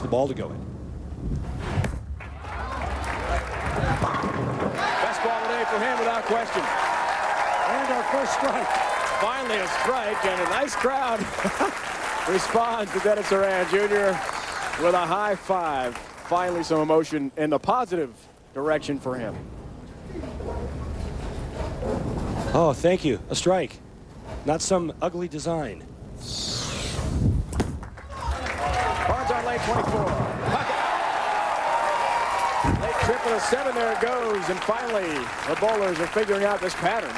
the ball to go in. Best ball today for him without question. And our first strike. Finally a strike, and a nice crowd responds to Dennis Horan Jr. with a high five. Finally some emotion in the positive direction for him. Oh, thank you. A strike. Not some ugly design. Barnes on lane 24. Pocket. Late trip with a 7. There it goes. And finally, the bowlers are figuring out this pattern.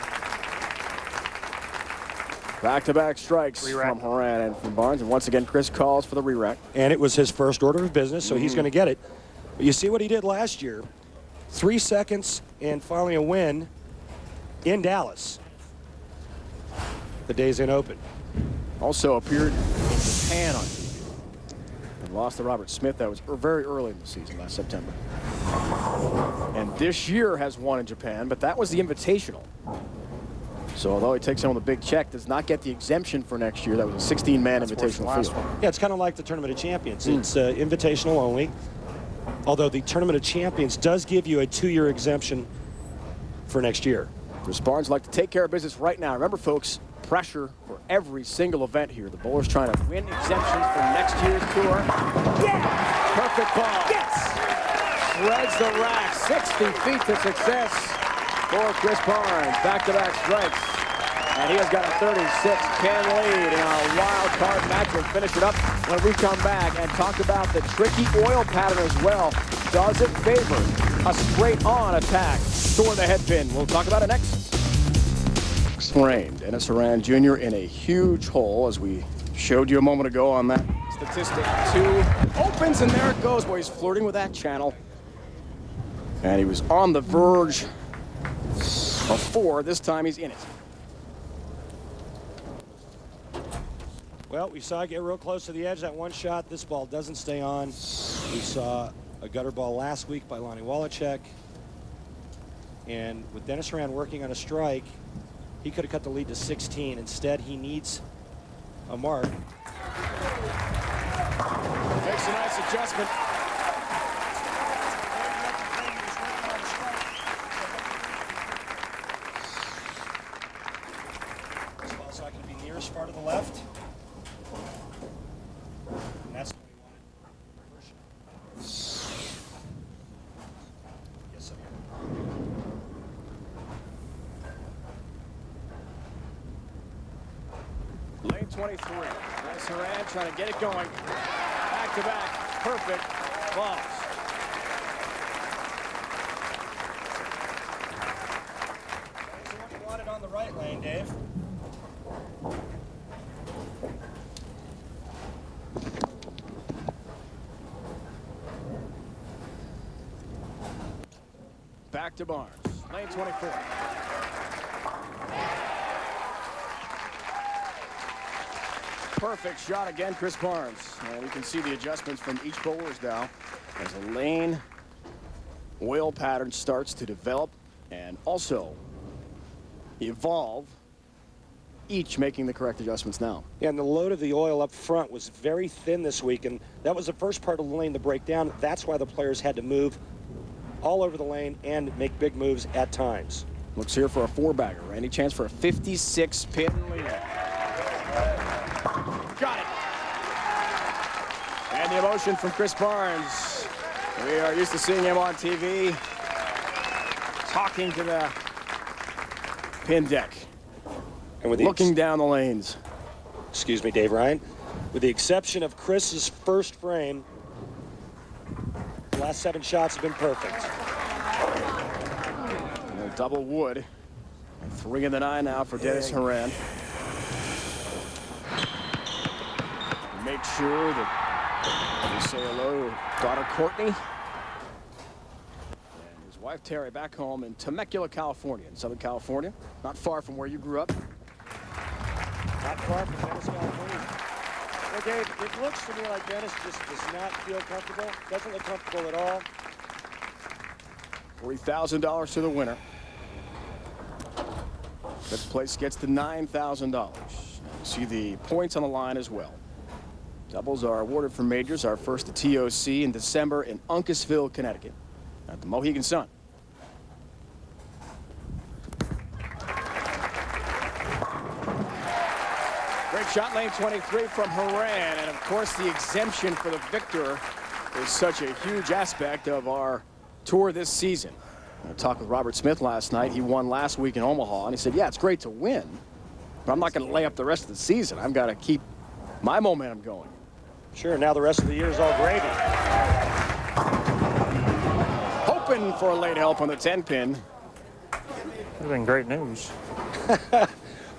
Back-to-back strikes from Horan and from Barnes. And once again, Chris calls for the re-rack. And it was his first order of business, so he's going to get it. But you see what he did last year. 3 seconds and finally a win in Dallas. The Days Inn Open. Also appeared in Japan on and lost to Robert Smith. That was very early in the season last September. And this year has won in Japan, but that was the Invitational. So although he takes home the big check, does not get the exemption for next year. That was a 16-man Invitational field. Yeah, it's kind of like the Tournament of Champions. It's Invitational only. Although the Tournament of Champions does give you a 2-year exemption for next year. Chris Barnes like to take care of business right now. Remember, folks, pressure for every single event here. The bowler's trying to win exemptions for next year's tour. Yeah! Perfect ball. Yes! Shreds the rack. 60 feet to success for Chris Barnes. Back-to-back strikes. And he has got a 36-10 lead in our wild card match. We'll finish it up when we come back and talk about the tricky oil pattern as well. Does it favor a straight-on attack toward the head pin? We'll talk about it next. Framed. Dennis Horan Jr. in a huge hole, as we showed you a moment ago on that statistic. 2 opens, and there it goes. Boy, he's flirting with that channel. And he was on the verge of 4. This time he's in it. Well, we saw it get real close to the edge. That one shot, this ball doesn't stay on. We saw a gutter ball last week by Lonnie Wallachek. And with Dennis Horan working on a strike, he could have cut the lead to 16. Instead, he needs a mark. Makes a nice adjustment. This ball's not going to be nearest far to the left. And that's what we wanted. Yes, sir. Lane 23. Dennis Horan trying to get it going. Back-to-back. Perfect balls. That's what you wanted on the right lane, Dave. Back to Barnes. Lane 24. Perfect shot again, Chris Barnes. And you can see the adjustments from each bowlers now as the lane oil pattern starts to develop and also evolve, each making the correct adjustments now. Yeah, and the load of the oil up front was very thin this week, and that was the first part of the lane to break down. That's why the players had to move all over the lane and make big moves at times. Looks here for a 4-bagger. Any chance for a 56-pin lead? Got it. And the emotion from Chris Barnes. We are used to seeing him on TV talking to the pin deck And with looking down the lanes. Excuse me, Dave Ryan. With the exception of Chris's first frame, the last 7 shots have been perfect. And a double wood. 3 in the 9 now for Dennis Horan. Make sure that we say hello to daughter Courtney and his wife Terry back home in Temecula, California, in Southern California. Not far from where you grew up. Not far from Dennis, California. Well, Dave, it looks to me like Dennis just does not feel comfortable. Doesn't look comfortable at all. $40,000 to the winner. Fifth place gets to $9,000. See the points on the line as well. Doubles are awarded for majors. Our first to TOC in December in Uncasville, Connecticut, at the Mohegan Sun. Great shot, lane 23 from Horan, and of course the exemption for the victor is such a huge aspect of our tour this season. I talked with Robert Smith last night. He won last week in Omaha, and he said, yeah, it's great to win, but I'm not going to lay up the rest of the season. I've got to keep my momentum going. Sure, now the rest of the year is all gravy. Hoping for a late help on the 10-pin. Would have been great news.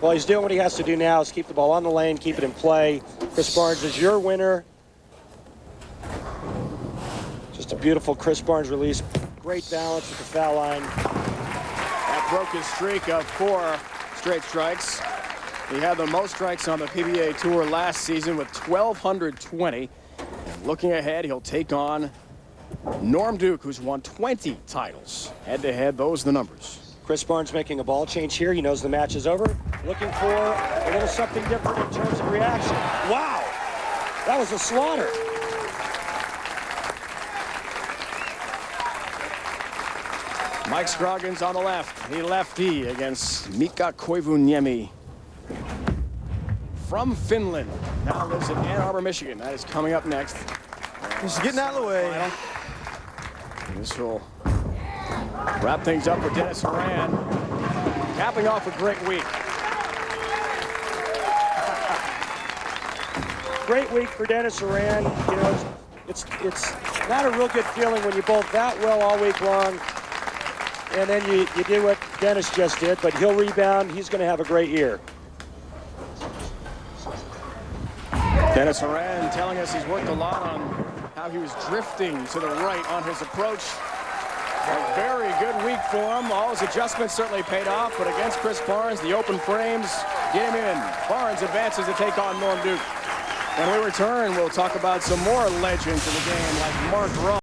Well, he's doing what he has to do now is keep the ball on the lane, keep it in play. Chris Barnes is your winner. Just a beautiful Chris Barnes release. Great balance at the foul line. That broke his streak of 4 straight strikes. He had the most strikes on the PBA Tour last season with 1,220. And looking ahead, he'll take on Norm Duke, who's won 20 titles. Head-to-head, those are the numbers. Chris Barnes making a ball change here. He knows the match is over. Looking for a little something different in terms of reaction. Wow! That was a slaughter. Mike Scroggins on the left. He lefty against Mika Koivuniemi from Finland. Now lives in Ann Arbor, Michigan. That is coming up next. He's getting out of the way. This will wrap things up for Dennis Horan, capping off a great week. Great week for Dennis Horan. You know, it's not a real good feeling when you bowl that well all week long, and then you do what Dennis just did, but he'll rebound. He's going to have a great year. Dennis Horan telling us he's worked a lot on how he was drifting to the right on his approach. A very good week for him. All his adjustments certainly paid off, but against Chris Barnes, the open frames get him in. Barnes advances to take on Norm Duke. When we return, we'll talk about some more legends in the game like Mark Ross.